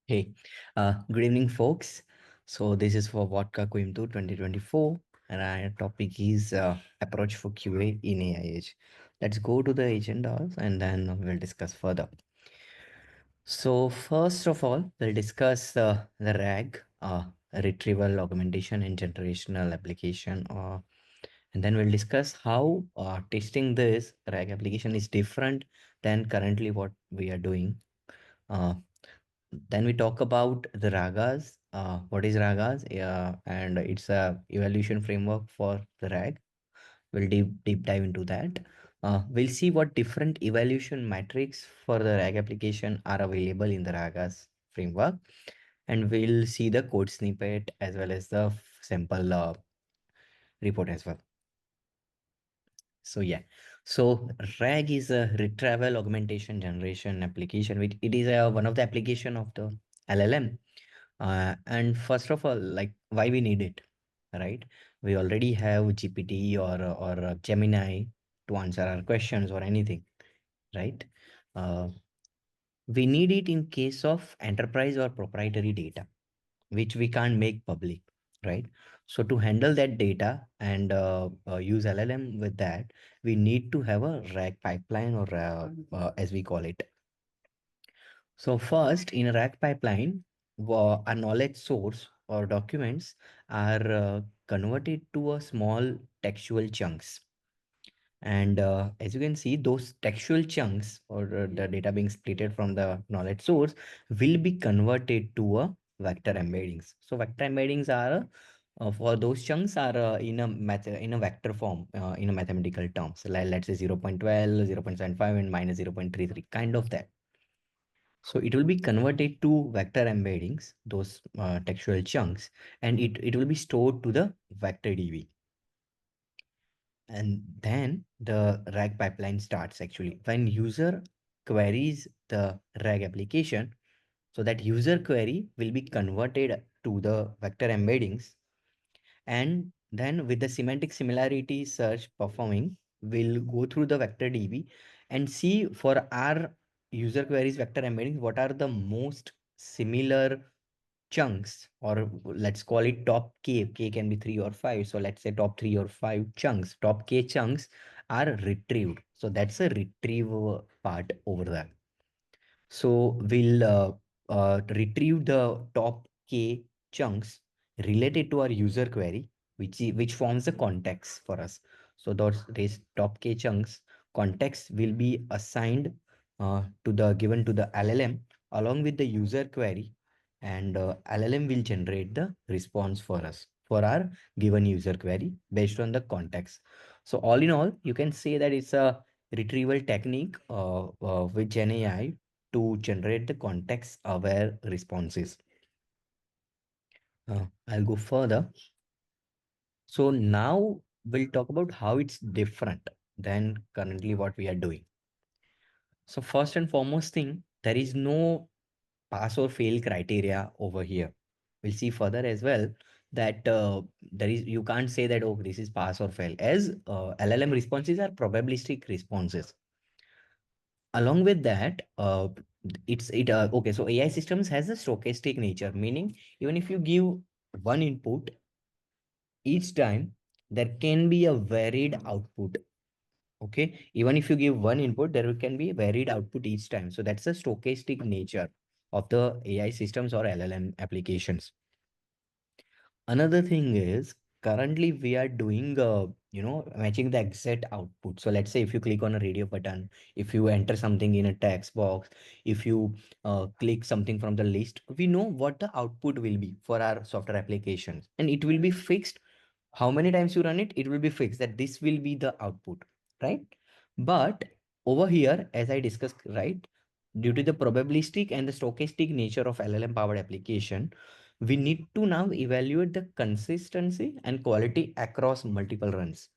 Hey, good evening, folks. So this is for vodka Coimbatore 2024, and our topic is approach for QA in AI age. Let's go to the agendas and then we'll discuss further. So first of all, we'll discuss the RAG, retrieval augmentation and generational application, and then we'll discuss how testing this RAG application is different than currently what we are doing. Uh, then we talk about the RAGAs. What is RAGAs? And it's a evaluation framework for the RAG. We'll deep dive into that. We'll see what different evaluation metrics for the RAG application are available in the RAGAs framework, and we'll see the code snippet as well as the sample report as well. So yeah, so RAG is a retrieval augmentation generation application. Which it is one of the application of the LLM. And first of all, like why we need it, right? We already have GPT or Gemini to answer our questions or anything, right? Uh, we need it in case of enterprise or proprietary data, which we can't make public, right? So to handle that data and use LLM with that, we need to have a RAG pipeline or as we call it. So first, in a RAG pipeline, a knowledge source or documents are converted to a small textual chunks. And as you can see, those textual chunks or the data being splitted from the knowledge source will be converted to a vector embeddings. So vector embeddings are for those chunks are in a vector form in a mathematical terms. Like let's say 0.12, 0.75, and minus 0.33, kind of that. So it will be converted to vector embeddings, those textual chunks, and it will be stored to the vector DB. And then the RAG pipeline starts actually. When user queries the RAG application, so that user query will be converted to the vector embeddings. And then with the semantic similarity search performing, we'll go through the vector DB and see for our user queries vector embeddings, what are the most similar chunks, or let's call it top K can be 3 or 5. So let's say top 3 or 5 chunks, top K chunks are retrieved. So that's a retrieve part over there. So we'll retrieve the top K chunks related to our user query, which forms the context for us. So these top K chunks context will be assigned to the given to the LLM along with the user query, and LLM will generate the response for us for our given user query based on the context. So all in all, you can say that it's a retrieval technique with Gen AI to generate the context-aware responses. I'll go further. So now we'll talk about how it's different than currently what we are doing. So first and foremost thing, there is no pass or fail criteria over here. We'll see further as well that there is you can't say that, oh, this is pass or fail, as LLM responses are probabilistic responses. Along with that, okay, so AI systems has a stochastic nature, meaning even if you give one input each time, there can be a varied output. Okay, even if you give one input, there can be varied output each time. So that's the stochastic nature of the AI systems or LLM applications. Another thing is, currently we are doing matching the exact output. So let's say if you click on a radio button, if you enter something in a text box, if you click something from the list, we know what the output will be for our software applications, and it will be fixed. How many times you run it, it will be fixed that this will be the output, right? But over here, as I discussed, right, due to the probabilistic and the stochastic nature of LLM powered application, we need to now evaluate the consistency and quality across multiple runs,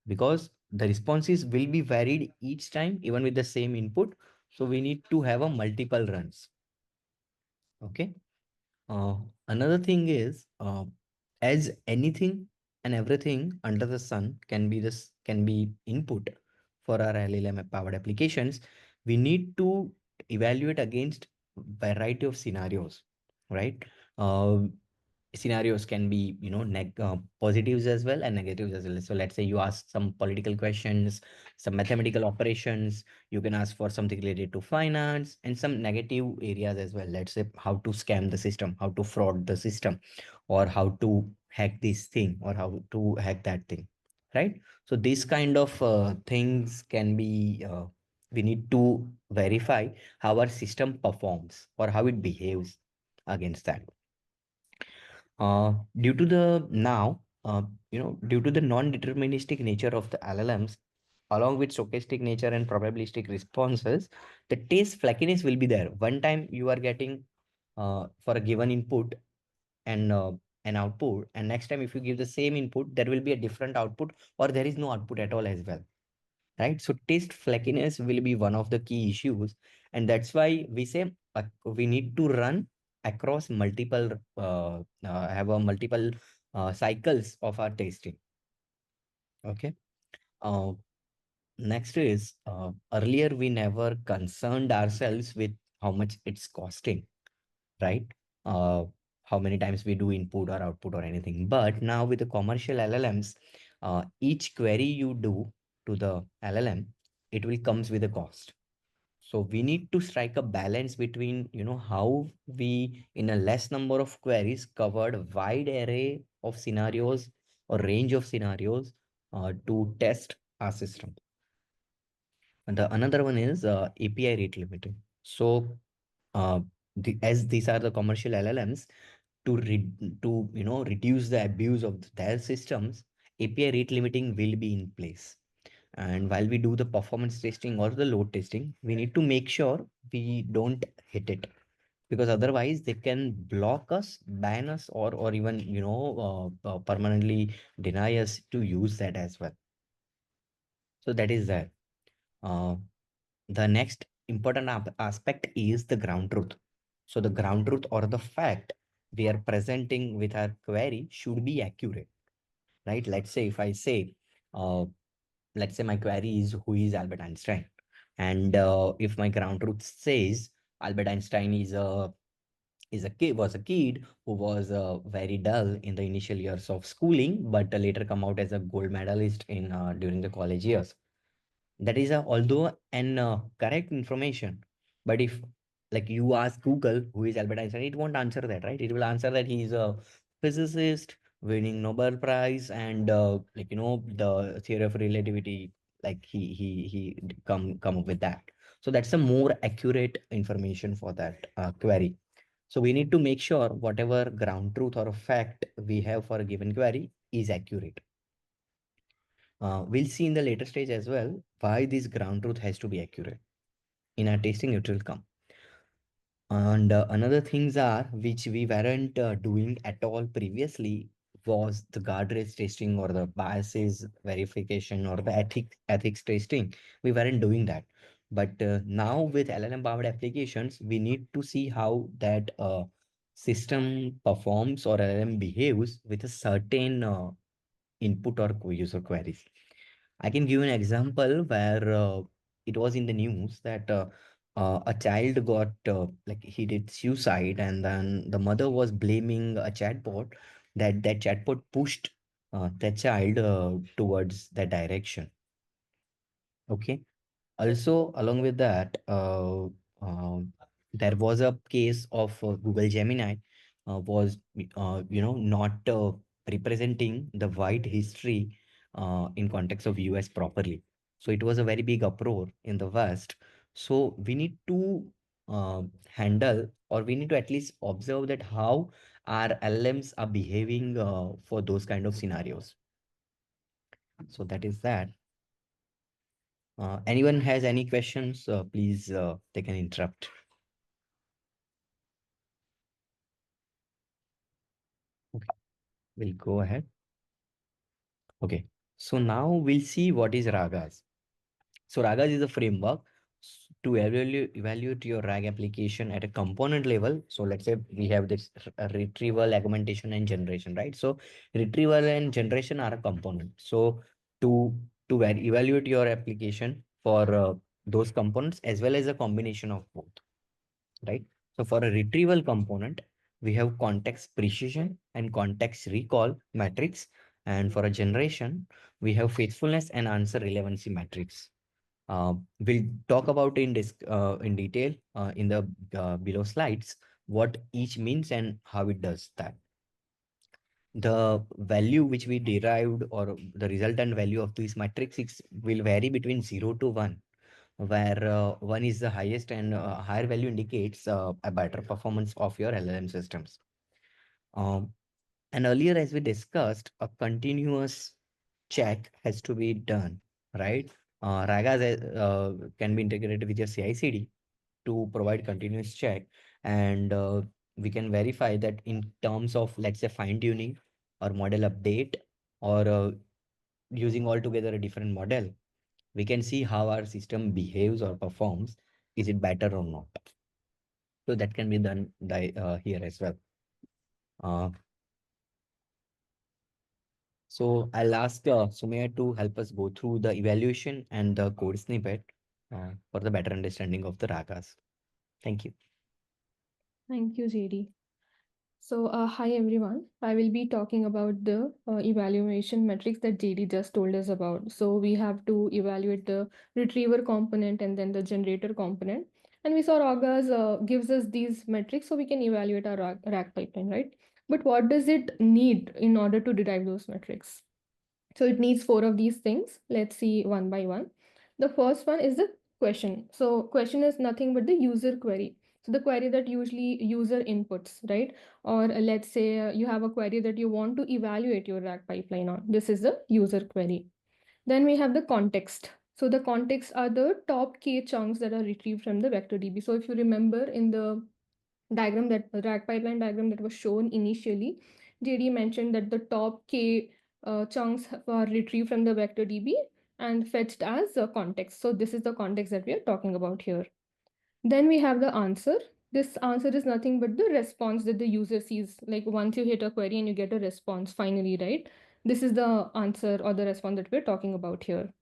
because the responses will be varied each time even with the same input. So we need to have a multiple runs. Okay. uh, Another thing is, as anything and everything under the sun can be input for our LLM powered applications, we need to evaluate against variety of scenarios, right? Um Scenarios can be, positives as well and negatives as well. So let's say you ask some political questions, some mathematical operations. You can ask for something related to finance and some negative areas as well. Let's say how to scam the system, how to fraud the system, or how to hack this thing, or how to hack that thing, right? So these kind of things can be, we need to verify how our system performs or how it behaves against that. Due to the now, due to the non-deterministic nature of the LLMs, along with stochastic nature and probabilistic responses, the taste flakiness will be there. One time you are getting for a given input and an output, and next time if you give the same input, there will be a different output, or there is no output at all as well, right? So taste flakiness will be one of the key issues, and that's why we say we need to run across multiple have a multiple cycles of our tasting. Okay. uh, Next is, earlier we never concerned ourselves with how much it's costing, right? uh, how many times we do input or output or anything, but now with the commercial LLMs, each query you do to the LLM, it will comes with a cost. So we need to strike a balance between, how we in a less number of queries covered a wide array of scenarios or range of scenarios to test our system. And the another one is API rate limiting. So as these are the commercial LLMs, to reduce the abuse of their systems, API rate limiting will be in place. And while we do the performance testing or the load testing, we need to make sure we don't hit it, because otherwise they can block us, ban us, or even permanently deny us to use that as well. So that is that. Uh, the next important aspect is the ground truth. So the ground truth or the fact we are presenting with our query should be accurate, right? Let's say if I say, uh, let's say my query is who is Albert Einstein, and if my ground truth says Albert Einstein is a kid was a kid who was very dull in the initial years of schooling, but later come out as a gold medalist in during the college years. That is a although an correct information, but if like you ask Google who is Albert Einstein, it won't answer that, right? It will answer that he is a physicist winning Nobel Prize, and the theory of relativity, like he come up with that. So that's a more accurate information for that query. So we need to make sure whatever ground truth or fact we have for a given query is accurate. We'll see in the later stage as well why this ground truth has to be accurate. In our testing, it will come. And another things are which we weren't doing at all previously was the guardrails testing or the biases verification or the ethics testing. We weren't doing that. But now with LLM powered applications, we need to see how that system performs or LLM behaves with a certain input or user queries. I can give an example where it was in the news that a child got like he did suicide, and then the mother was blaming a chatbot that chatbot pushed the child towards that direction. Okay. Also, along with that, there was a case of Google Gemini was not representing the wide history in context of US properly. So it was a very big uproar in the West. So we need to handle, or we need to at least observe that how our LMs are behaving for those kind of scenarios. So that is that. Anyone has any questions, please they can interrupt. Okay, we'll go ahead. Okay, so now we'll see what is RAGAs. So RAGAs is a framework to evaluate your RAG application at a component level. So let's say we have this retrieval, augmentation, and generation, right? So retrieval and generation are a component. So to evaluate your application for those components as well as a combination of both, right? So for a retrieval component, we have context precision and context recall metrics. And for a generation, we have faithfulness and answer relevancy metrics. We'll talk about in detail in the below slides what each means and how it does that. The value which we derived or the resultant value of these metrics will vary between 0 to 1, where 1 is the highest and higher value indicates a better performance of your LLM systems. Um, and earlier, as we discussed, a continuous check has to be done, right? RAGAs can be integrated with your CI/CD to provide continuous check, and we can verify that in terms of, let's say, fine tuning or model update, or using altogether a different model, we can see how our system behaves or performs. Is it better or not? So that can be done here as well. Uh, so I'll ask Sumaiya to help us go through the evaluation and the code snippet for the better understanding of the RAGAs. Thank you. Thank you, JD. So, hi everyone. I will be talking about the evaluation metrics that JD just told us about. So, we have to evaluate the retriever component and then the generator component. And we saw RAGAs gives us these metrics so we can evaluate our RAG pipeline, right? But what does it need in order to derive those metrics? So it needs four of these things. Let's see one by one. The first one is the question. So question is nothing but the user query. So the query that usually user inputs, right? Or let's say you have a query that you want to evaluate your RAG pipeline on. This is the user query. Then we have the context. So the context are the top k chunks that are retrieved from the vector DB. So if you remember in the diagram, that RAG pipeline diagram that was shown initially, JD mentioned that the top k chunks are retrieved from the vector DB and fetched as a context. So this is the context that we are talking about here. Then we have the answer. This answer is nothing but the response that the user sees. Like once you hit a query and you get a response finally, right? This is the answer or the response that we're talking about here.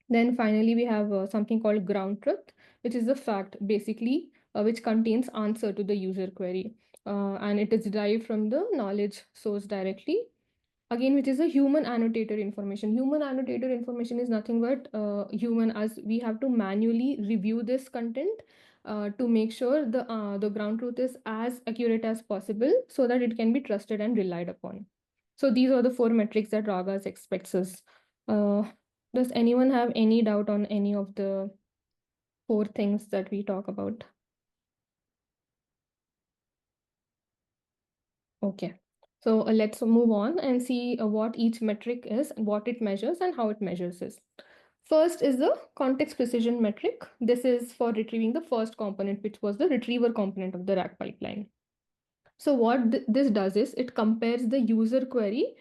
Then finally, we have something called ground truth, which is the fact basically, which contains answer to the user query. And it is derived from the knowledge source directly. Again, which is a human annotator information. Human annotator information is nothing but human, as we have to manually review this content to make sure the ground truth is as accurate as possible so that it can be trusted and relied upon. So these are the four metrics that Ragas expects us. Uh, does anyone have any doubt on any of the four things that we talk about? Okay. So let's move on and see what each metric is, what it measures, and how it measures this. First is the context precision metric. This is for retrieving the first component, which was the retriever component of the RAG pipeline. So what this does is it compares the user query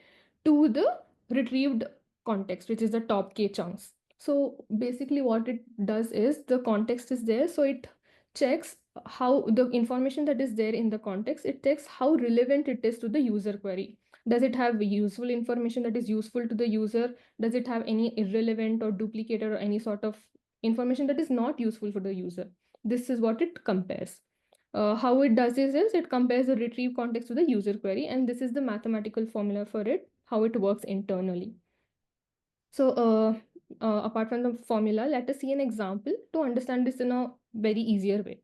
to the retrieved context, which is the top k chunks. So basically what it does is the context is there. So it checks how the information that is there in the context, it checks how relevant it is to the user query. Does it have useful information that is useful to the user? Does it have any irrelevant or duplicated or any sort of information that is not useful for the user? This is what it compares. How it does this is it compares the retrieve context to the user query, and this is the mathematical formula for it, how it works internally. So apart from the formula, let us see an example to understand this in a very easier way.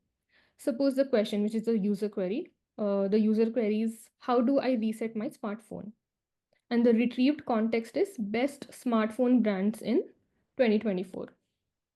Suppose the question, which is the user query, the user query is, how do I reset my smartphone? And the retrieved context is best smartphone brands in 2024.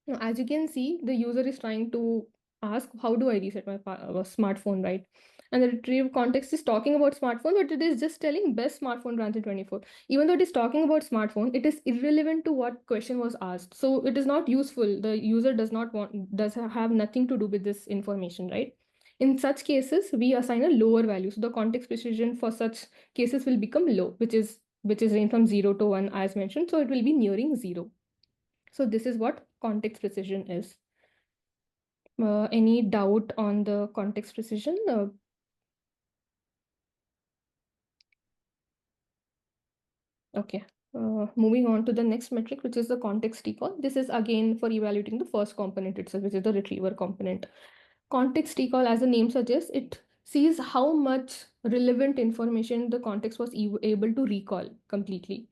Now, as you can see, the user is trying to ask, how do I reset my smartphone, right? And the retrieve context is talking about smartphone, but it is just telling best smartphone brands in 24. Even though it is talking about smartphone, it is irrelevant to what question was asked. So it is not useful. The user does have nothing to do with this information, right? In such cases, we assign a lower value. So the context precision for such cases will become low, which is range from 0 to 1 as mentioned. So it will be nearing 0. So this is what context precision is. Any doubt on the context precision? Okay. Moving on to the next metric, which is the context recall. This is again for evaluating the first component itself, which is the retriever component. Context recall, as the name suggests, it sees how much relevant information the context was able to recall completely.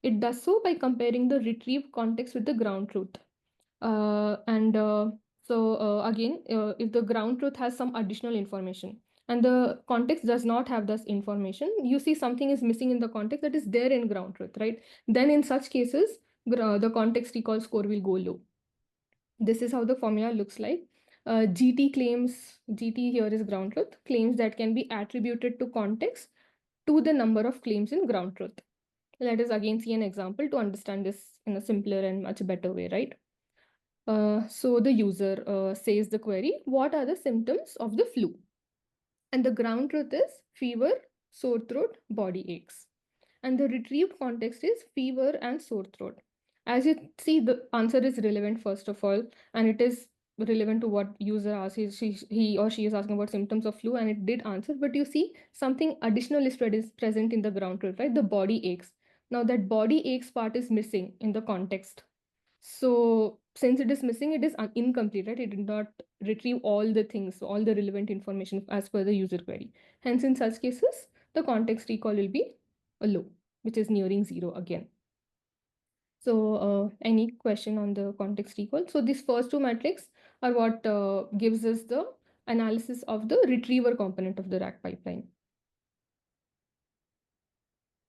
It does so by comparing the retrieved context with the ground truth. And so again, if the ground truth has some additional information and the context does not have this information, you see something is missing in the context that is there in ground truth, right? Then in such cases, the context recall score will go low. This is how the formula looks like. GT claims, GT here is ground truth, claims that can be attributed to context to the number of claims in ground truth. Let us again see an example to understand this in a simpler and much better way, right? So the user says the query, what are the symptoms of the flu? And the ground truth is fever, sore throat, body aches. And the retrieved context is fever and sore throat. As you see, the answer is relevant first of all, and it is relevant to what user asks. He or she is asking about symptoms of flu, and it did answer. But you see, something additional is present in the ground truth, right? The body aches. Now that body aches part is missing in the context. So since it is missing, it is incomplete, right? It did not retrieve all the things, all the relevant information as per the user query. Hence, in such cases, the context recall will be a low, which is nearing zero again. So any question on the context recall? So these first two metrics are what gives us the analysis of the retriever component of the RAG pipeline.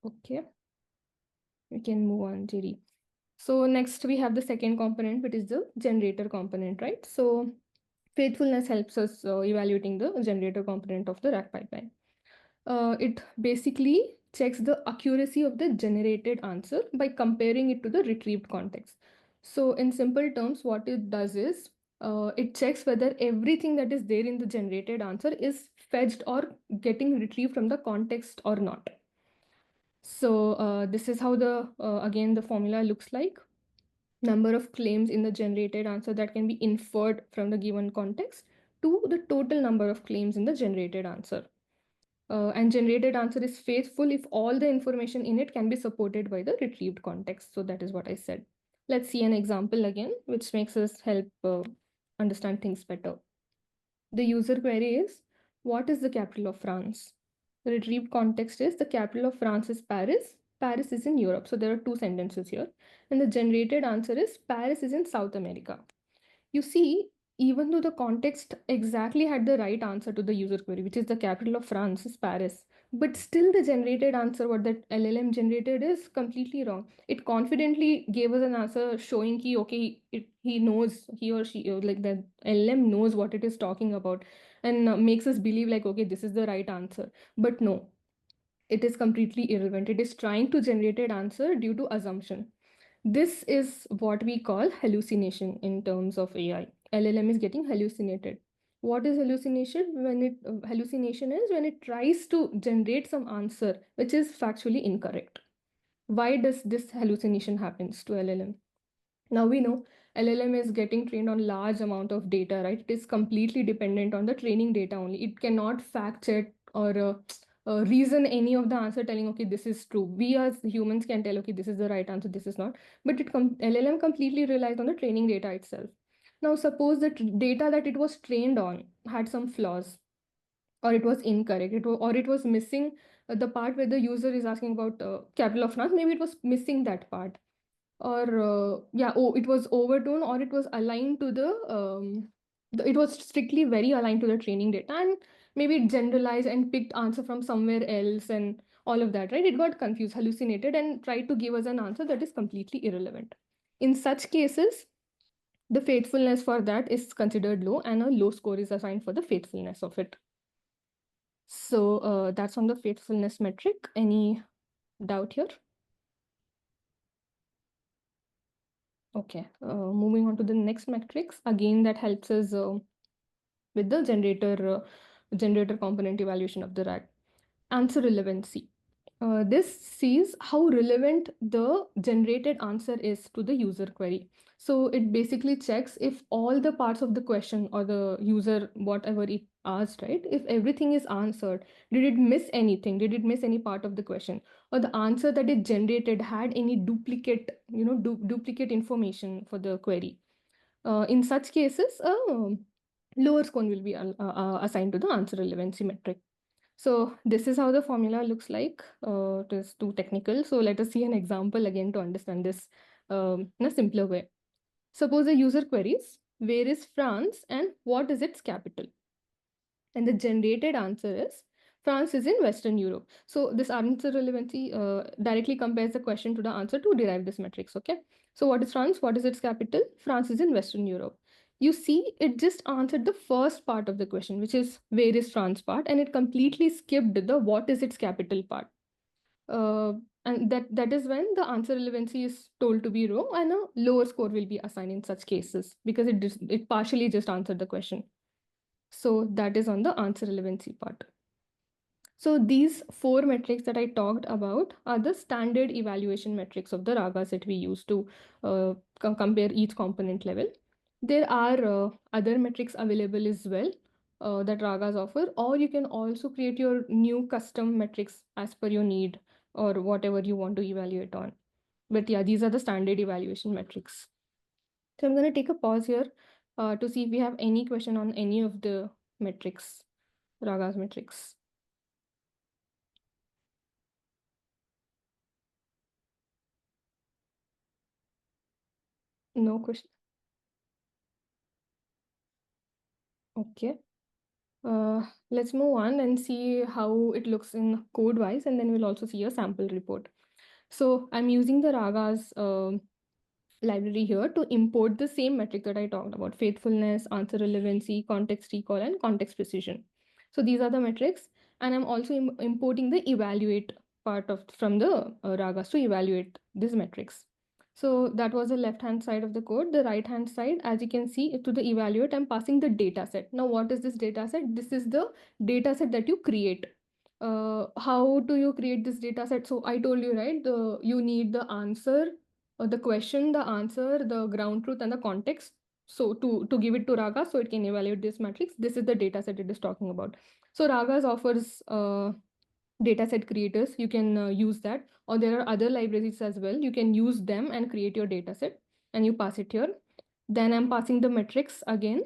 Okay, we can move on, Jerry. So next we have the second component, which is the generator component, right? So faithfulness helps us evaluating the generator component of the RAG pipeline. It basically checks the accuracy of the generated answer by comparing it to the retrieved context. So in simple terms, what it does is it checks whether everything that is there in the generated answer is fetched or getting retrieved from the context or not. So this is how the again the formula looks like. Number of claims in the generated answer that can be inferred from the given context to the total number of claims in the generated answer. And generated answer is faithful if all the information in it can be supported by the retrieved context. So that is what I said. Let's see an example again, which makes us help understand things better. The user query is, what is the capital of France? The retrieved context is, the capital of France is Paris. Paris is in Europe. So there are two sentences here. And the generated answer is, Paris is in South America. You see, even though the context exactly had the right answer to the user query, which is the capital of France is Paris, but still the generated answer, what that LLM generated, is completely wrong. It confidently gave us an answer showing he, okay, he knows, he or she, like the LLM knows what it is talking about, and makes us believe like, okay, this is the right answer. But no, it is completely irrelevant. It is trying to generate an answer due to assumption. This is what we call hallucination in terms of AI. LLM is getting hallucinated. What is hallucination? Hallucination is when it tries to generate some answer which is factually incorrect. Why does this hallucination happens to LLM? Now we know LLM is getting trained on large amount of data, right? It is completely dependent on the training data only. It cannot fact check or reason any of the answer telling, okay, this is true. We as humans can tell, okay, this is the right answer, this is not. But LLM completely relies on the training data itself. Now suppose the data that it was trained on had some flaws, or it was incorrect, or it was missing the part where the user is asking about capital of France. Maybe it was missing that part, or yeah, oh, it was overtone, or it was aligned to it was strictly very aligned to the training data, and maybe it generalized and picked answer from somewhere else and all of that, right? It got confused, hallucinated, and tried to give us an answer that is completely irrelevant. In such cases, the faithfulness for that is considered low, and a low score is assigned for the faithfulness of it. So that's on the faithfulness metric. Any doubt here? Okay, moving on to the next metrics. Again, that helps us with the generator component evaluation of the RAG. Answer relevancy. This sees how relevant the generated answer is to the user query. So it basically checks if all the parts of the question or the user, whatever it asked, right? If everything is answered, did it miss anything? Did it miss any part of the question? Or the answer that it generated had any duplicate, duplicate information for the query. In such cases, lower score will be assigned to the answer relevancy metric. So this is how the formula looks like. It is too technical. So let us see an example again to understand this in a simpler way. Suppose a user queries, where is France and what is its capital? And the generated answer is France is in Western Europe. So this answer relevancy directly compares the question to the answer to derive this matrix. Okay. So what is France? What is its capital? France is in Western Europe. You see, it just answered the first part of the question, which is where is France part, and it completely skipped the what is its capital part. Uh, and that is when the answer relevancy is told to be wrong, and a lower score will be assigned in such cases because it partially just answered the question. So that is on the answer relevancy part. So these four metrics that I talked about are the standard evaluation metrics of the RAGAs that we use to compare each component level. There are other metrics available as well that RAGAs offer, or you can also create your new custom metrics as per your need or whatever you want to evaluate on. But yeah, these are the standard evaluation metrics. So I'm going to take a pause here to see if we have any question on any of the metrics, RAGAs metrics. No question. Okay. Let's move on and see how it looks in code wise, and then we'll also see a sample report. So I'm using the RAGAs library here to import the same metric that I talked about: faithfulness, answer relevancy, context recall, and context precision. So these are the metrics, and I'm also importing the evaluate part of from the RAGAs to evaluate these metrics. So that was the left hand side of the code. The right hand side, as you can see, to the evaluate, I'm passing the data set. Now, what is this data set? This is the data set that you create. How do you create this data set? So I told you, right, you need the answer, the question, the answer, the ground truth, and the context. So to give it to Raga so it can evaluate this matrix, this is the data set it is talking about. So Ragas offers dataset creators. You can use that, or there are other libraries as well. You can use them and create your dataset, and you pass it here. Then I'm passing the metrics again,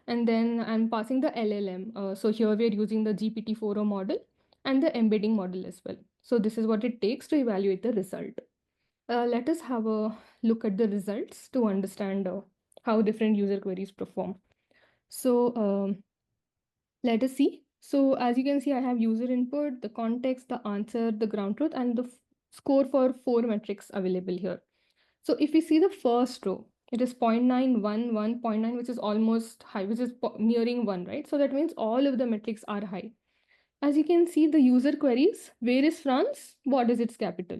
and then I'm passing the LLM. So here we're using the GPT-4o model and the embedding model as well. So this is what it takes to evaluate the result. Let us have a look at the results to understand how different user queries perform. So let us see. So as you can see, I have user input, the context, the answer, the ground truth, and the score for four metrics available here. So if we see the first row, it is 0.9, 1, 1.9, which is almost high, which is nearing 1, right? So that means all of the metrics are high. As you can see, the user queries, where is France? What is its capital?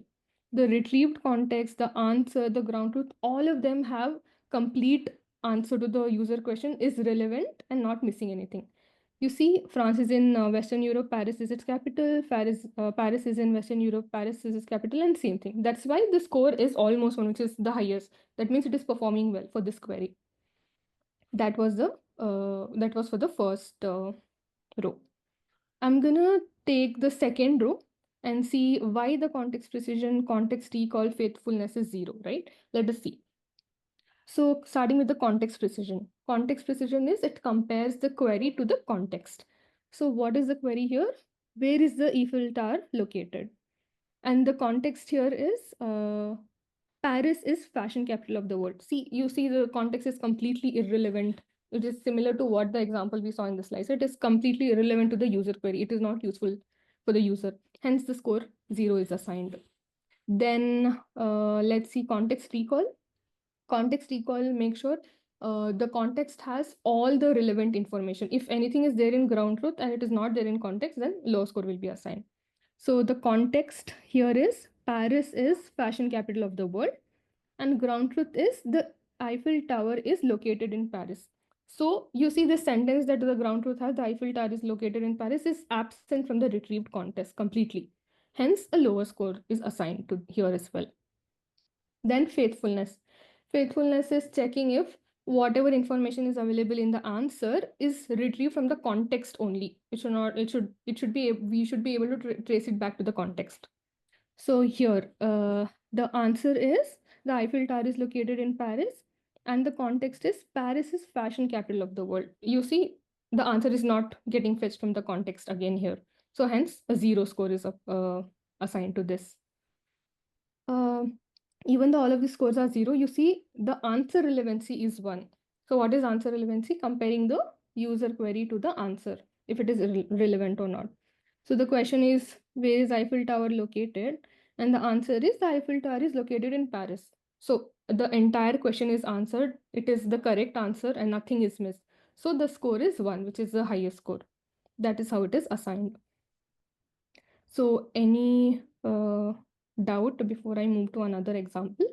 The retrieved context, the answer, the ground truth, all of them have complete answer to the user question, is relevant and not missing anything. You see, France is in Western Europe, Paris is its capital, Paris is in Western Europe, Paris is its capital, and same thing. That's why the score is almost one, which is the highest. That means it is performing well for this query. That was for the first row. I'm gonna take the second row and see why the context precision, context recall, faithfulness is 0, right? Let us see. So starting with the context precision. Context precision is it compares the query to the context. So what is the query here? Where is the Eiffel Tower located? And the context here is Paris is fashion capital of the world. See, you see the context is completely irrelevant. It is similar to what the example we saw in the slide. So it is completely irrelevant to the user query. It is not useful for the user. Hence the score 0 is assigned. Then let's see context recall. Context recall, make sure the context has all the relevant information. If anything is there in ground truth and it is not there in context, then low score will be assigned. So the context here is Paris is fashion capital of the world, and ground truth is the Eiffel Tower is located in Paris. So you see this sentence that the ground truth has, the Eiffel Tower is located in Paris, is absent from the retrieved context completely. Hence, a lower score is assigned to here as well. Then faithfulness. Faithfulness is checking if whatever information is available in the answer is retrieved from the context only. It should not, it should be, we should be able to trace it back to the context. So here, the answer is the Eiffel Tower is located in Paris. and the context is Paris is fashion capital of the world. You see, the answer is not getting fetched from the context again here. So hence a zero score is assigned to this. Um, Even though all of the scores are zero, you see the answer relevancy is one. So what is answer relevancy? Comparing the user query to the answer, if it is relevant or not. So the question is, where is Eiffel Tower located? And the answer is the Eiffel Tower is located in Paris. So the entire question is answered. It is the correct answer and nothing is missed. So the score is one, which is the highest score. That is how it is assigned. So any doubt before I move to another example?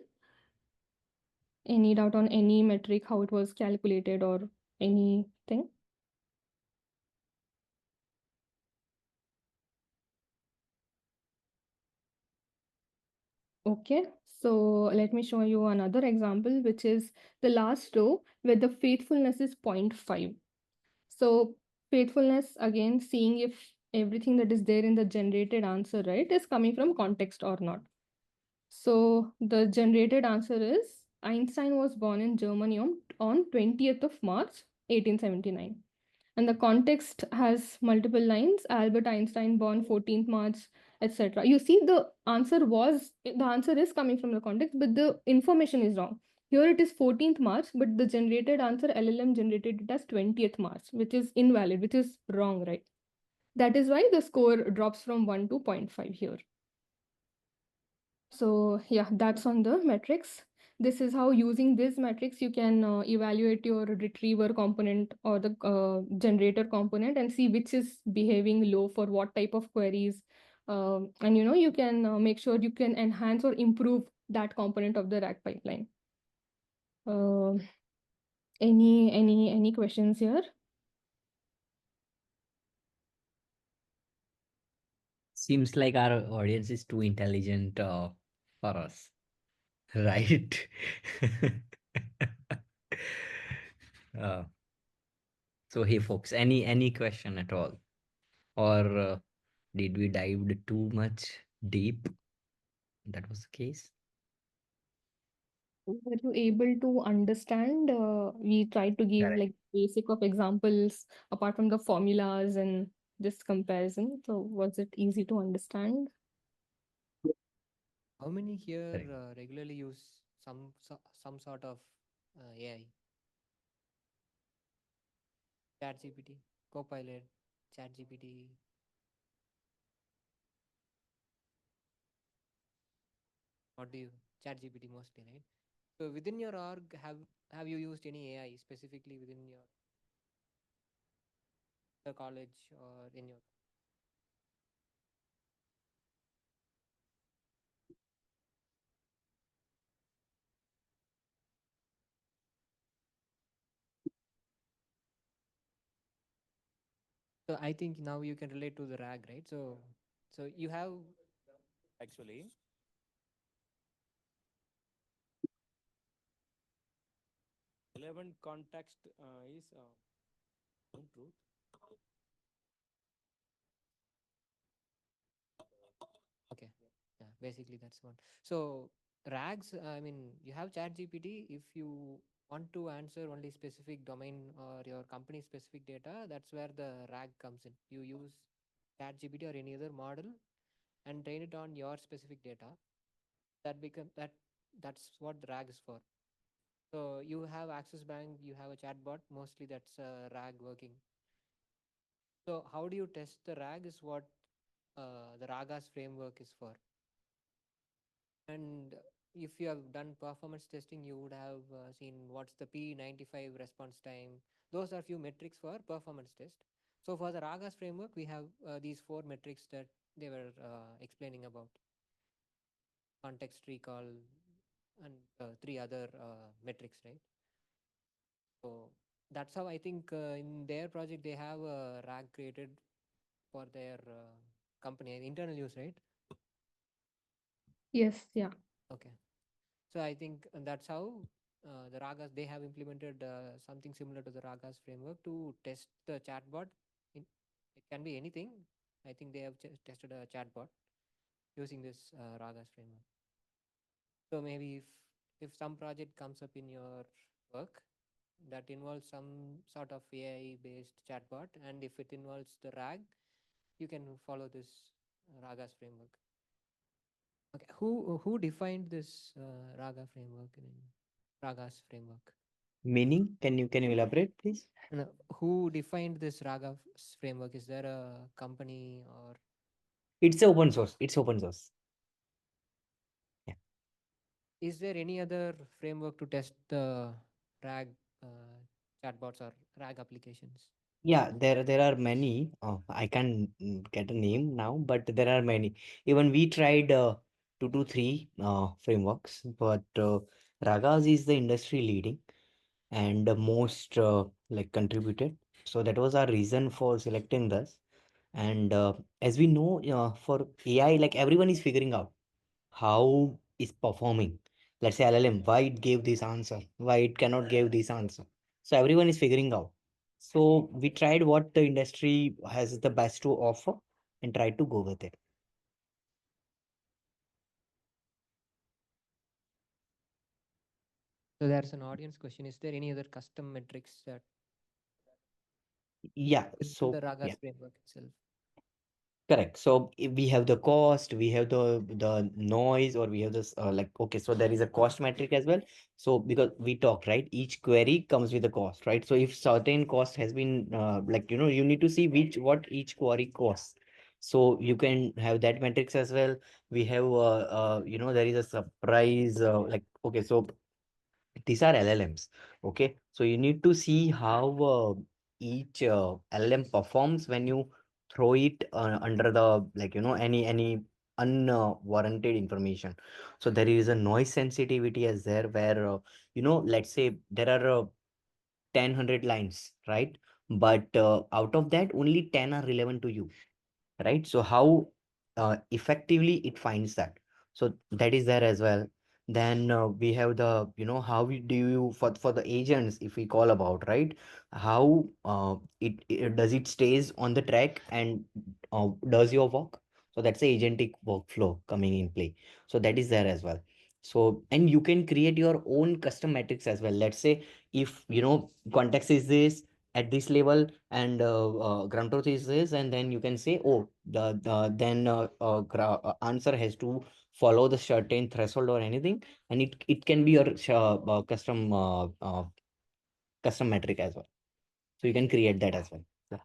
Any doubt on any metric, how it was calculated or anything? Okay, so let me show you another example, which is the last row where the faithfulness is 0.5. So faithfulness, again, seeing if everything that is there in the generated answer, right, is coming from context or not. So the generated answer is Einstein was born in Germany on 20th of March, 1879. And the context has multiple lines. Albert Einstein born 14th March, etc. You see, the answer is coming from the context, but the information is wrong. Here it is 14th March, but the generated answer LLM generated it as 20th March, which is invalid, which is wrong, right? That is why the score drops from 1 to 0.5 here. So yeah, that's on the metrics. This is how using these metrics you can evaluate your retriever component or the generator component and see which is behaving low for what type of queries. And you can make sure you can enhance or improve that component of the RAG pipeline. Uh, any questions here? Seems like our audience is too intelligent for us, right? uh, so hey folks, any question at all, or did we dive too much deep? That was the case. Were you able to understand? We tried to give Correct. like basic of examples apart from the formulas and this comparison. So was it easy to understand? How many here Correct. regularly use some sort of AI? ChatGPT, Copilot, ChatGPT. What do you ChatGPT mostly, right? So within your org, have you used any AI specifically within your the college or in your? So I think now you can relate to the RAG, right? So you have Actually, 11 context is truth. okay, yeah, basically that's one. So RAGs, I mean, you have ChatGPT. If you want to answer only specific domain or your company specific data, that's where the RAG comes in. You use ChatGPT or any other model and train it on your specific data. That's what the RAG is for. So you have Access Bank, you have a chatbot. Mostly that's RAG working. So how do you test the RAG is what the RAGAS framework is for. And if you have done performance testing, you would have seen what's the P95 response time. Those are few metrics for performance test. So for the RAGAS framework, we have these four metrics that they were explaining about: context recall and three other metrics, right? So that's how I think in their project they have a RAG created for their company internal use, right? Yes, yeah. Okay. So I think that's how the Ragas they have implemented something similar to the Ragas framework to test the chatbot. It can be anything. I think they have tested a chatbot using this Ragas framework. So maybe if some project comes up in your work that involves some sort of AI based chatbot, and if it involves the RAG, you can follow this RAGAS framework. Okay, who defined this RAGA framework in RAGAS framework? Meaning, can you elaborate, please? No, who defined this framework? Is there a company, or It's a open source. It's open source. Yeah. is there any other framework to test the RAG uh, chatbots or RAG applications? Yeah, there are many. I can't get a name now, but there are many. Even we tried 2 to 3 frameworks, but Ragas is the industry leading and the most like contributed. So that was our reason for selecting this. And as we know, for AI, like everyone is figuring out how is performing. Let's say LLM, why it gave this answer, why it cannot give this answer. So everyone is figuring out. So we tried what the industry has the best to offer and tried to go with it. So there's an audience question. Is there any other custom metrics that Yeah, within so the yeah. RAGAS framework itself? Correct. So if we have the cost, we have the noise, or we have this like okay. So there is a cost metric as well. So because we talked right, each query comes with a cost, right? So if certain cost has been like you need to see what each query costs. So you can have that metrics as well. We have there is a surprise like okay. So these are LLMs. Okay, so you need to see how each LLM performs when you throw it under the like any unwarranted information. So there is a noise sensitivity as there where let's say there are 10 100 lines, right? But out of that only 10 are relevant to you, right? So how effectively it finds that. So that is there as well. Then we have the how do you for the agents, if we call about, right? How it does it stays on the track and does your work. So that's the agentic workflow coming in play. So that is there as well. So and you can create your own custom metrics as well. Let's say if context is this at this level and ground truth is this, and then you can say oh the then answer has to follow the certain threshold or anything, and it can be your custom metric as well, so you can create that as well. Yeah.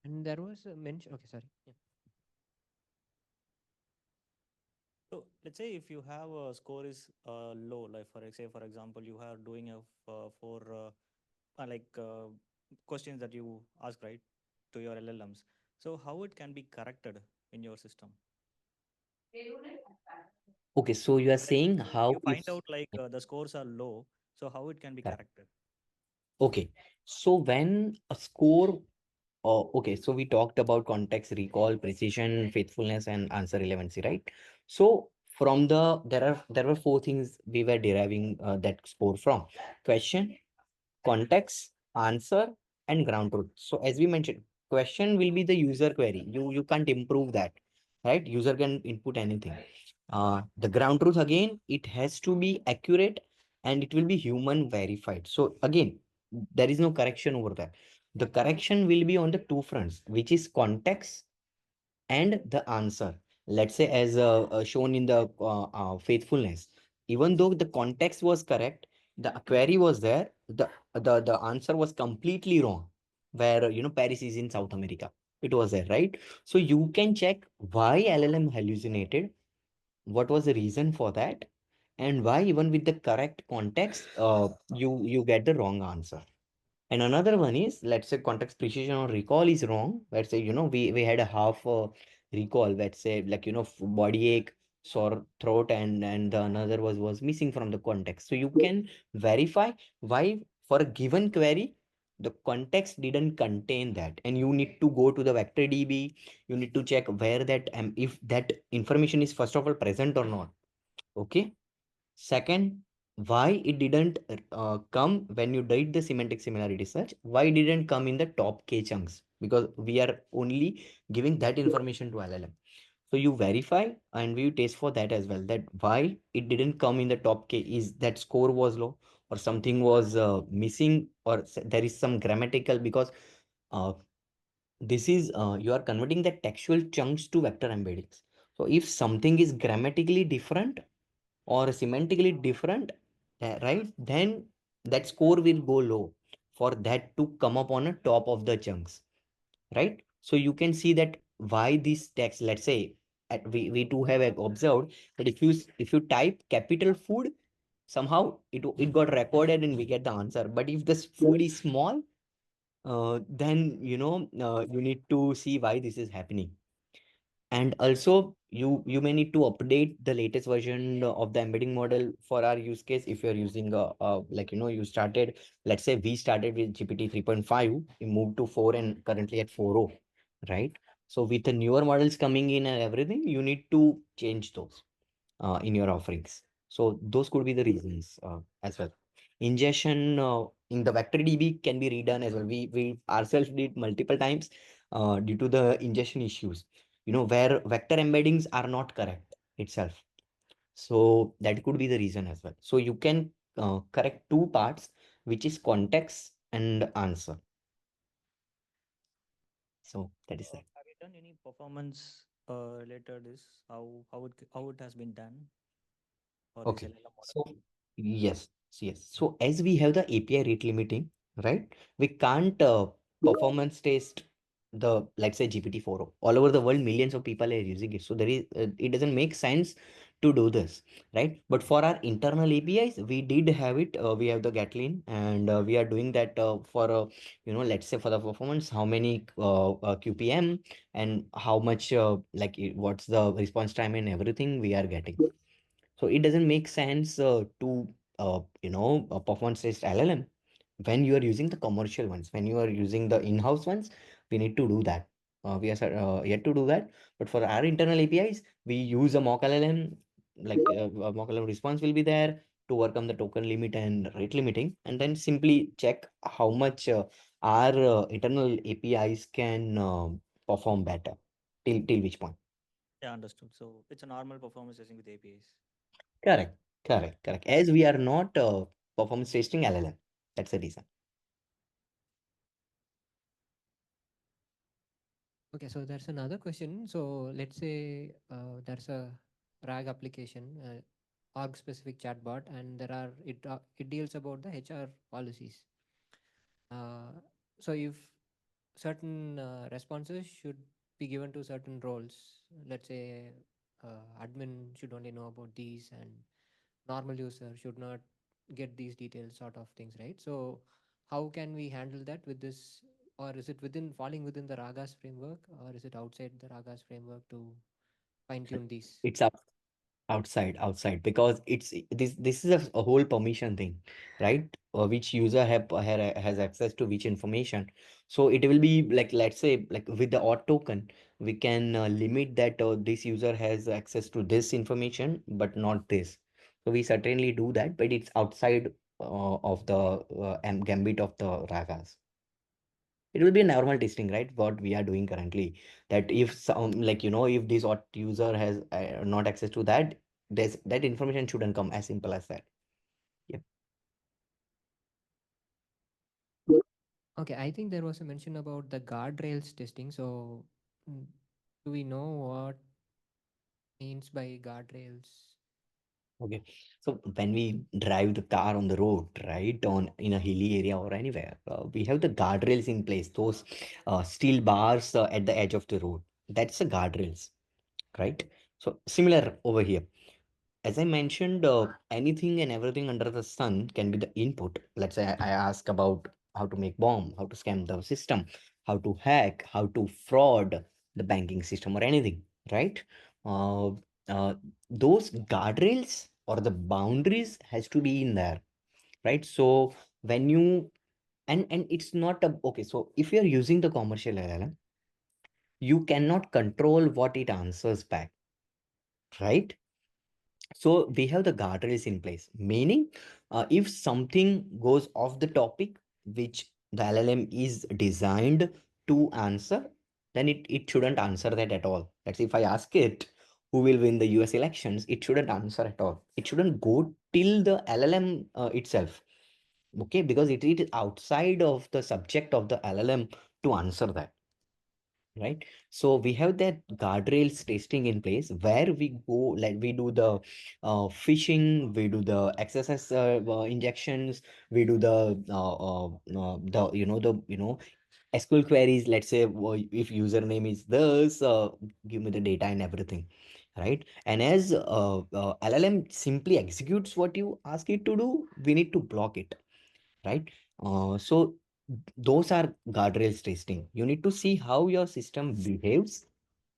And there was a mention. Okay, sorry. Yeah. So let's say if you have a score is low, like for example, you are doing a for like questions that you ask right to your LLMs. So how it can be corrected in your system? Okay, so you are Like saying if how you if find out like the scores are low, so how it can be correct. corrected? Okay, so when a score okay, so we talked about context, recall, precision, faithfulness, and answer relevancy, right? So from there were 4 things we were deriving that score from: question, context, answer, and ground truth. So as we mentioned, question will be the user query. You can't improve that, right? User can input anything. The ground truth again, it has to be accurate and it will be human verified. So again, there is no correction over there. The correction will be on the two fronts, which is context and the answer. Let's say as shown in the faithfulness, even though the context was correct, the query was there, the answer was completely wrong, where Paris is in South America, it was there, right? So you can check why LLM hallucinated, what was the reason for that, and why even with the correct context you get the wrong answer. And another one is, let's say context precision or recall is wrong. Let's say, we had a half recall, let's say like, body ache, sore throat, and the another was missing from the context. So you can verify why for a given query, the context didn't contain that. And you need to go to the vector DB. You need to check where that, if that information is first of all present or not. Okay. Second, why it didn't come when you did the semantic similarity search? Why it didn't come in the top K chunks? Because we are only giving that information to LLM. So you verify and you test for that as well, that why it didn't come in the top K, is that score was low or something was missing, or there is some grammatical, because uh, this is you are converting the textual chunks to vector embeddings. So if something is grammatically different or semantically different, right, then that score will go low for that to come up on a top of the chunks, right? So you can see that why this text, let's say, we too have observed that if you type capital food, somehow it got recorded and we get the answer. But if this food is small, then you need to see why this is happening. And also you may need to update the latest version of the embedding model for our use case. If you're using like you started, let's say we started with GPT 3.5, we moved to 4 and currently at 4.0, right? So with the newer models coming in and everything, you need to change those in your offerings. So those could be the reasons as well. Ingestion in the vector DB can be redone as well. We ourselves did multiple times due to the ingestion issues, where vector embeddings are not correct itself. So that could be the reason as well. So you can correct two parts, which is context and answer. So that is that. Have you done any performance related this? How it has been done for this Okay. LLM model? So yes, yes. So as we have the API rate limiting, right? We can't performance test the, let's say, GPT-4 all over the world. Millions of people are using it. So there is it doesn't make sense to do this, right? But for our internal APIs, we did have it. We have the Gatlin, and we are doing that for let's say for the performance, how many QPM and how much what's the response time and everything we are getting. So it doesn't make sense to performance test LLM when you are using the commercial ones. When you are using the in-house ones, we need to do that. We are yet to do that. But for our internal APIs, we use a mock LLM. A mock LLM response will be there to overcome the token limit and rate limiting, and then simply check how much our internal APIs can perform better till which point. Yeah, understood. So it's a normal performance testing with APIs. Correct, correct, correct. As we are not performance testing LLM. That's the reason. Okay, so there's another question. So let's say there's a RAG application, org specific chatbot, and it deals about the HR policies. Uh, so if certain responses should be given to certain roles, let's say admin should only know about these, and normal user should not get these details, sort of things, right? So how can we handle that with this, or is it within falling within the RAGAs framework, or is it outside the RAGAs framework to fine tune these? It's outside, because this is a whole permission thing, right? Which user has access to which information. So it will be like, let's say, like with the auth token, we can limit that this user has access to this information, but not this. So we certainly do that, but it's outside of the gambit of the ragas. It will be a normal testing, right? What we are doing currently, that if some, if this auth user has not access to that, that information shouldn't come, as simple as that. Yep. Okay, I think there was a mention about the guardrails testing. So mm, do we know what means by guardrails? Okay. So when we drive the car on the road, right, on in a hilly area or anywhere, we have the guardrails in place. Those steel bars at the edge of the road. That's the guardrails, right? So similar over here. As I mentioned, anything and everything under the sun can be the input. Let's say I ask about how to make bomb, how to scam the system, how to hack, how to fraud the banking system or anything, right? Uh, uh, those guardrails or the boundaries has to be in there, right? So when you and it's not a okay. So if you're using the commercial LLM, you cannot control what it answers back, right? So we have the guardrails in place, meaning if something goes off the topic which the LLM is designed to answer, then it shouldn't answer that at all. Let's say if I ask it who will win the US elections, it shouldn't answer at all. It shouldn't go till the LLM itself. Okay, because it is outside of the subject of the LLM to answer that, right? So we have that guardrails testing in place where we go, like we do the phishing, we do the XSS injections, we do the SQL queries. Let's say if username is this, give me the data and everything, right? And as LLM simply executes what you ask it to do, we need to block it, right? So those are guardrails testing. You need to see how your system behaves,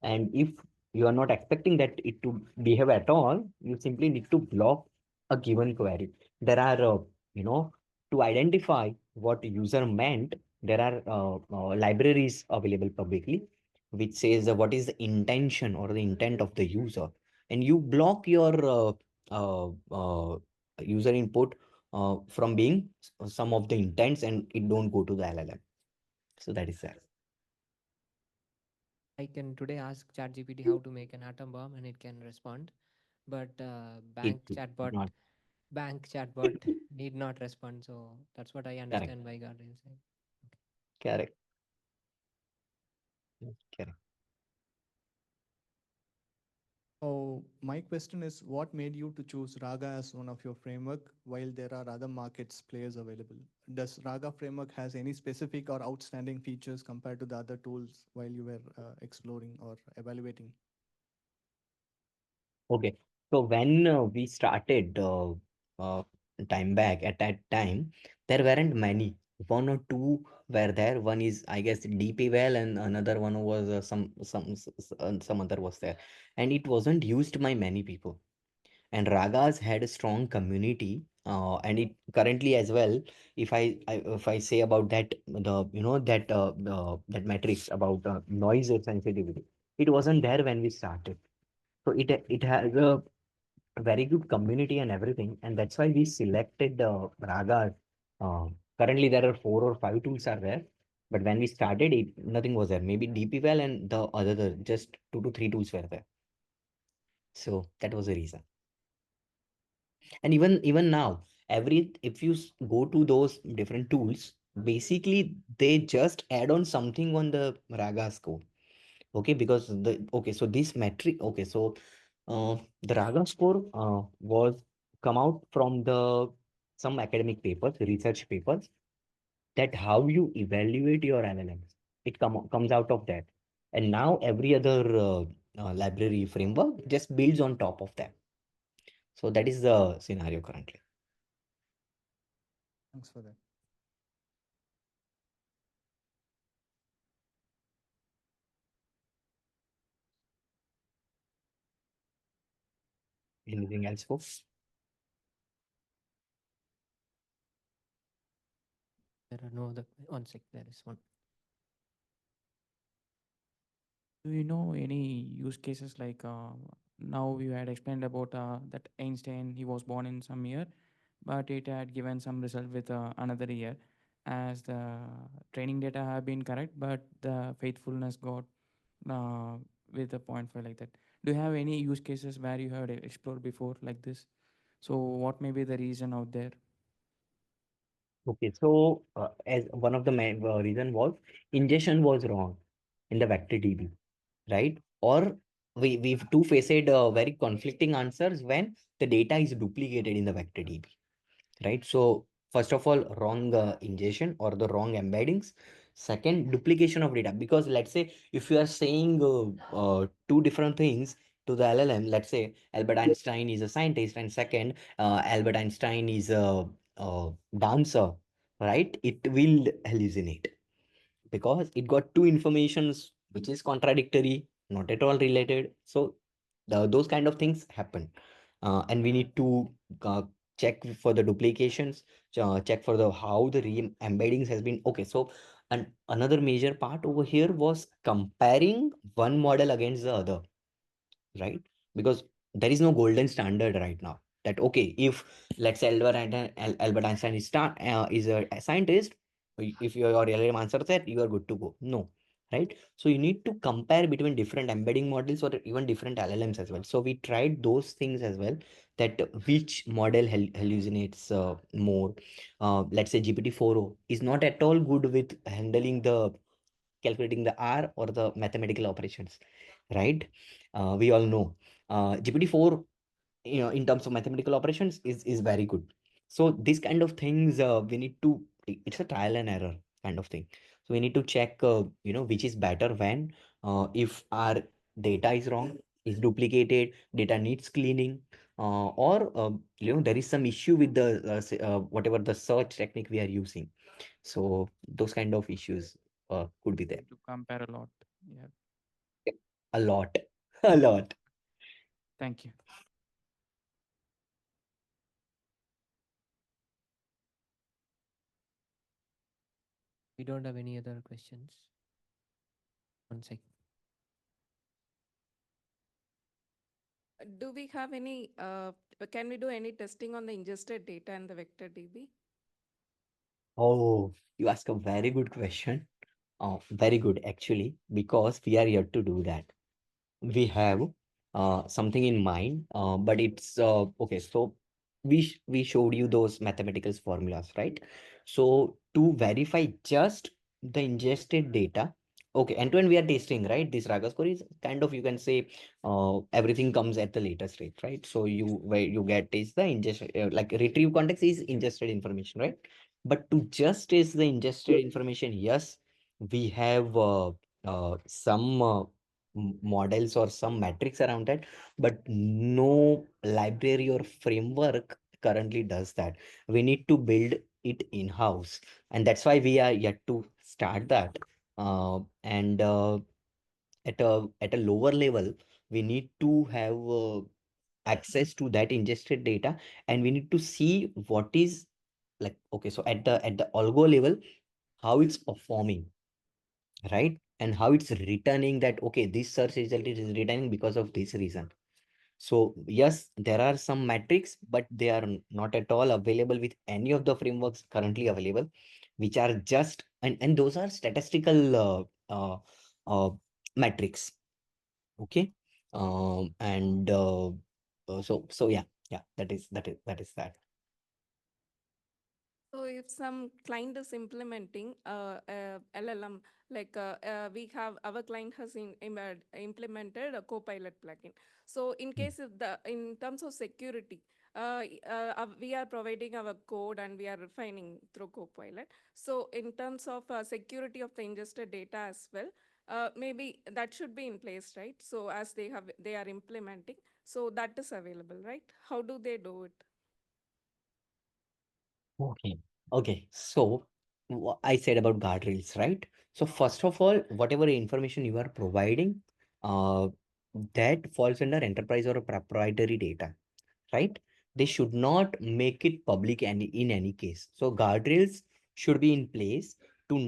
and if you are not expecting that it to behave at all, you simply need to block a given query. There are, to identify what user meant, there are libraries available publicly, which says what is the intention or the intent of the user. And you block your user input from being some of the intents, and it don't go to the LLM. So that is that. I can today ask ChatGPT how to make an atom bomb and it can respond, but It did not. bank chatbot need not respond. So that's what I Correct. understand by guardrails. Right? Correct. Correct. So my question is, what made you to choose Raga as one of your framework while there are other markets players available? Does Raga framework has any specific or outstanding features compared to the other tools while you were exploring or evaluating? Okay. So when we started uh, time back, at that time, there weren't many. One or two were there. One is, I guess, DP well, and another one was some other was there, and it wasn't used by many people. And Ragas had a strong community, and it currently as well. If I say about that, the that metrics about noise sensitivity, it wasn't there when we started. So it has a very good community and everything, and that's why we selected Raga. Uh, Currently, there are 4 or 5 tools are there, but when we started it, nothing was there. Maybe DPWell and the other just 2 to 3 tools were there. So that was the reason. And even now, every if you go to those different tools, basically they just add on something on the Raga score. Okay, because so this metric, okay, so the Raga score was come out from the some academic papers, research papers, that how you evaluate your LLMs. It comes out of that. And now every other library framework just builds on top of that. So that is the scenario currently. Thanks for that. Anything else, folks? There are no other. One sec, there is one. Do you know any use cases like now you had explained about that Einstein, he was born in some year, but it had given some result with another year as the training data have been correct, but the faithfulness got uh, with a point 0.5 like that. Do you have any use cases where you have explored before like this? So what may be the reason out there? Okay, so as one of the main reason was ingestion was wrong in the vector DB, right? Or we've two faced very conflicting answers when the data is duplicated in the vector DB, right? So first of all, wrong ingestion or the wrong embeddings. Second, duplication of data. Because let's say if you are saying two different things to the LLM, let's say Albert Einstein is a scientist, and second, Albert Einstein is a dancer, right? It will hallucinate because it got two informations which is contradictory, not at all related. So those kind of things happen, and we need to uh, check for the duplications, check for the how the re embeddings has been. Okay, so and another major part over here was comparing one model against the other, right? Because there is no golden standard right now. That okay, if let's say Albert Einstein is a scientist, if your LLM answers that, you are good to go. No, right? So you need to compare between different embedding models or even different LLMs as well. So we tried those things as well, that which model hallucinates more. Let's say GPT-4o is not at all good with handling the calculating the R or the mathematical operations, right? We all know GPT-4, in terms of mathematical operations is very good. So these kind of things, we need to, it's a trial and error kind of thing. So we need to check, which is better when, if our data is wrong, is duplicated, data needs cleaning, or there is some issue with the whatever the search technique we are using. So those kind of issues could be We there. need to compare a lot. Yeah. Yep. A lot. A lot. Thank you. We don't have any other questions. One sec. Do we have any, can we do any testing on the ingested data and the vector DB? Oh, you ask a very good question. Very good, actually, because we are here to do that. We have something in mind, but it's okay. So we showed you those mathematical formulas, right? So to verify just the ingested data, okay, end to end we are testing, right? This Raga score is kind of, you can say, everything comes at the later stage, right? So you, where you get is the ingest, like retrieve context is ingested information, right? But to just is the ingested information, yes, we have some models or some metrics around that, but no library or framework currently does that. We need to build it in-house, and that's why we are yet to start that. And at a lower level, we need to have access to that ingested data, and we need to see what is, like, okay, so at the algo level, how it's performing, right? And how it's returning that, okay, this search result is returning because of this reason. So yes, there are some metrics, but they are not at all available with any of the frameworks currently available, which are just, and those are statistical uh, metrics. Okay. And so yeah, that is that. So if some client is implementing LLM, like we have our client has implemented a Copilot plugin. So in Hmm. case of in terms of security, we are providing our code and we are refining through Copilot. So in terms of security of the ingested data as well, maybe that should be in place, right? So as they are implementing, so that is available, right? How do they do it? Okay. Okay. So I said about guardrails, right? So first of all, whatever information you are providing, uh, that falls under enterprise or proprietary data, right? They should not make it public in any case. So guardrails should be in place to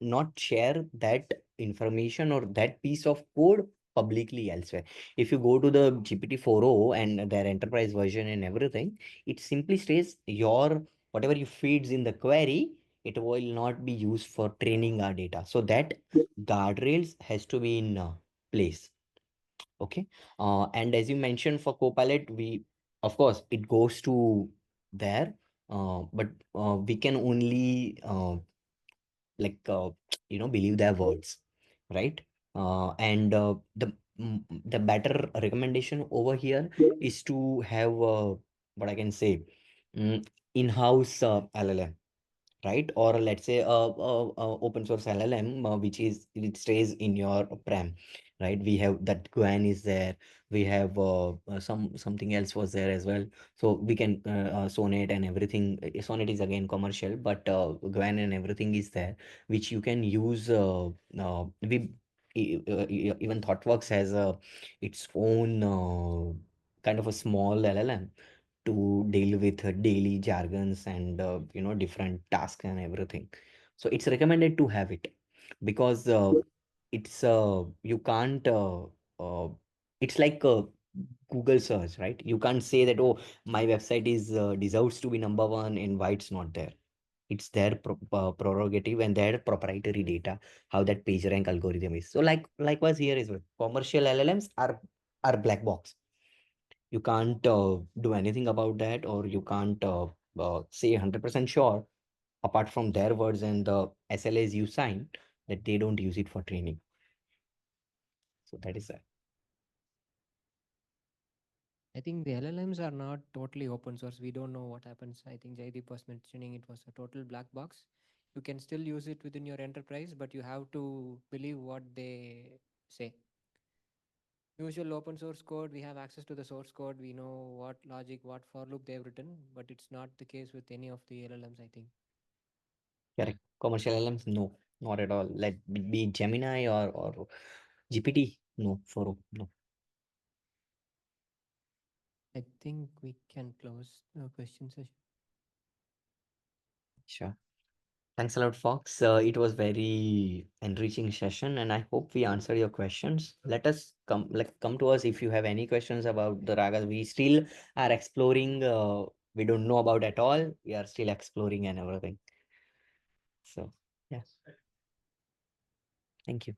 not share that information or that piece of code publicly elsewhere. If you go to the GPT-4o and their enterprise version and everything, it simply states your whatever you feeds in the query, it will not be used for training our data. So that guardrails has to be in place. Okay. And as you mentioned for Copilot, we, of course, it goes to there, but we can only like believe their words, right? And the better recommendation over here is to have what I can say, in-house LLM, right? Or let's say open source LLM, which is, it stays in your prem, right? We have that Gwen is there. We have something else was there as well. So we can Sonnet and everything. Sonnet is again commercial, but Gwen and everything is there, which you can use. Even Thoughtworks has its own kind of a small LLM to deal with daily jargons and different tasks and everything. So it's recommended to have it, because it's you can't it's like Google search, right? You can't say that, oh, my website is deserves to be number one and why it's not there. It's their prerogative and their proprietary data, how that page rank algorithm is. So likewise here is well, commercial LLMs are black box. You can't do anything about that, or you can't say 100% sure apart from their words and the SLAs you sign that they don't use it for training. So that is that. I think the LLMs are not totally open source. We don't know what happens. I think Jaydeep was mentioning it was a total black box. You can still use it within your enterprise, but you have to believe what they say. Usual open source code, we have access to the source code. We know what logic, what for loop they've written, but it's not the case with any of the LLMs, I think. Correct. Commercial LLMs, no, not at all. Let be Gemini or GPT, no, for no. I think we can close the question session. Sure. Thanks a lot, Fox. It was very enriching session, and I hope we answered your questions. Let us come to us if you have any questions about the ragas. We still are exploring. We don't know about at all. We are still exploring and everything. So yeah, thank you.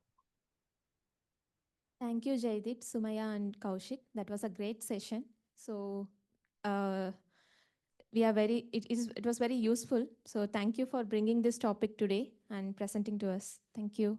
Thank you, Jaydeep, Sumaya, and Kaushik. That was a great session. So, uh, we are it was very useful. So, thank you for bringing this topic today and presenting to us. Thank you.